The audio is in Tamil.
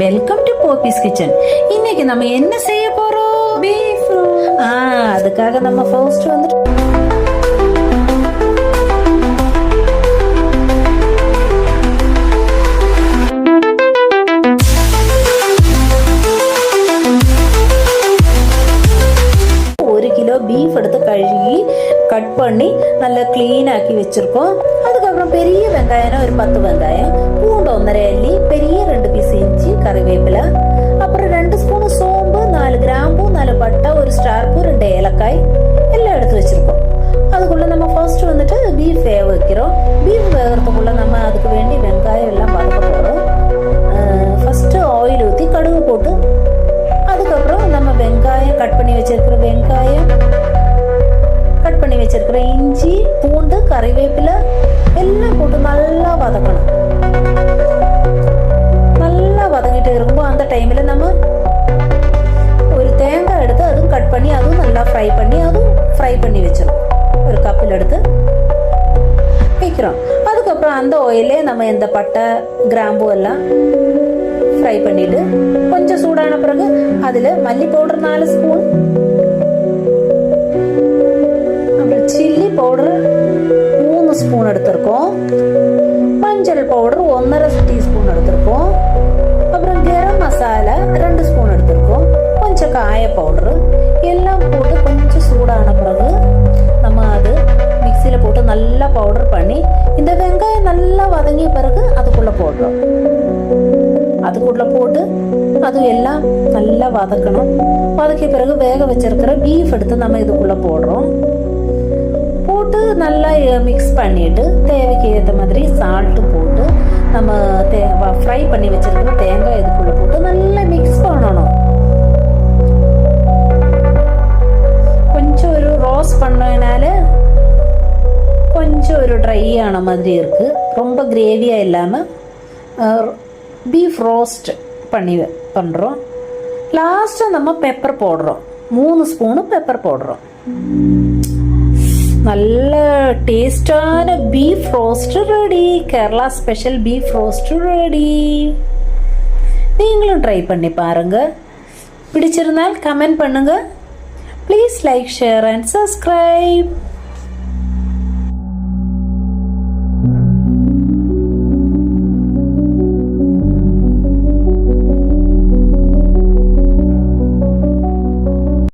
Welcome to போபிஸ் kitchen. இன்னைக்கு நம்ம என்ன செய்ய போறோம்? பீஃப். அதுக்காக நம்ம ஃபர்ஸ்ட் வந்துட்டு பீஃப் எடுத்து கழுகி கட் பண்ணி நல்லா கிளீன் ஆக்கி வச்சிருக்கோம். அதுக்கப்புறம் பெரிய வெங்காயம் ஒரு 10 வெங்காயம், பூண்டு 1.5 அள்ளி, பெரிய 2 பீஸ் இஞ்சி, கறிவேப்பிலை, அப்புறம் 2 ஸ்பூன் சோம்பு, 4 கிராம்பு, 4 பட்டை, ஒரு ஸ்டார் பூ, 2 ஏலக்காய் எல்லாம் எடுத்து வச்சிருக்கோம். அதுக்குள்ள நம்ம ஃபர்ஸ்ட் வந்துட்டு பீஃப் வேக வைக்கிறோம். பீஃப் வேகிறதுக்குள்ள நம்ம அதுக்கு வேண்டி வெங்காயம் எல்லாம் வதக்க போறோம். ஃபர்ஸ்ட் ஆயில் ஊற்றி கடுகு போட்டு அதுக்கப்புறம் நம்ம வெங்காயம் கட் பண்ணி வச்சிருக்கிற வெங்காயம், கட் பண்ணி வச்சிருக்கிற இஞ்சி, பூண்டு, கறிவேப்பிலை எல்லாம் போட்டு நல்லா வதக்கணும். நல்லா வதங்கிட்டு இருக்கும்போது அந்த டைம்ல நம்ம ஒரு தேங்காய் எடுத்து அதுவும் கட் பண்ணி அதுவும் நல்லா ஃப்ரை பண்ணி வச்சிடும். ஒரு கப்பில் எடுத்து வைக்கிறோம். அதுக்கப்புறம் அந்த ஆயிலே நம்ம இந்த பட்டை கிராம்பு எல்லாம் ஃப்ரை பண்ணிட்டு கொஞ்சம் சூடான பிறகு அதுல மல்லி பவுடர் 4 ஸ்பூன், அப்புறம் சில்லி பவுடர் 3 ஸ்பூன் எடுத்திருக்கோம், மஞ்சள் பவுடர் 1.5 டீஸ்பூன் எடுத்திருக்கோம், அப்புறம் கரம் மசாலா 2 ஸ்பூன் எடுத்திருக்கோம், கொஞ்சம் காய பவுடர் எல்லாம் போட்டு கொஞ்சம் சூடான பிறகு நம்ம அது மிக்சியில போட்டு நல்லா பவுடர் பண்ணி இந்த வெங்காயம் நல்லா வதங்கிய பிறகு அதுக்குள்ள போடுறோம். அதுக்குள்ள போட்டு அது எல்லாம் நல்லா வதக்கணும். வதக்கிய பிறகு வேக வச்சிருக்கிற பீஃப் எடுத்து நம்ம இதுக்குள்ள போடுறோம். போட்டு நல்லா மிக்ஸ் பண்ணிட்டு தேவைக்கு ஏற்ற மாதிரி சால்ட்டு போட்டு நம்ம ஃப்ரை பண்ணி வச்சிருக்கிற தேங்காய் இதுக்குள்ள போட்டு நல்லா மிக்ஸ் பண்ணணும். கொஞ்சம் ஒரு ரோஸ்ட் பண்ணனால கொஞ்சம் ஒரு ட்ரை ஆன மாதிரி இருக்கு. ரொம்ப கிரேவியா இல்லாம பீஃப் ரோஸ்ட் பண்ணுறோம். லாஸ்ட்டாக நம்ம பெப்பர் போடுறோம். 3 ஸ்பூனு பெப்பர் போடுறோம். நல்ல டேஸ்டான beef roast ready. Kerala special beef roast ready. நீங்களும் ட்ரை பண்ணி பாருங்க. பிடிச்சிருந்தால் கமெண்ட் பண்ணுங்க. Please like, share and subscribe.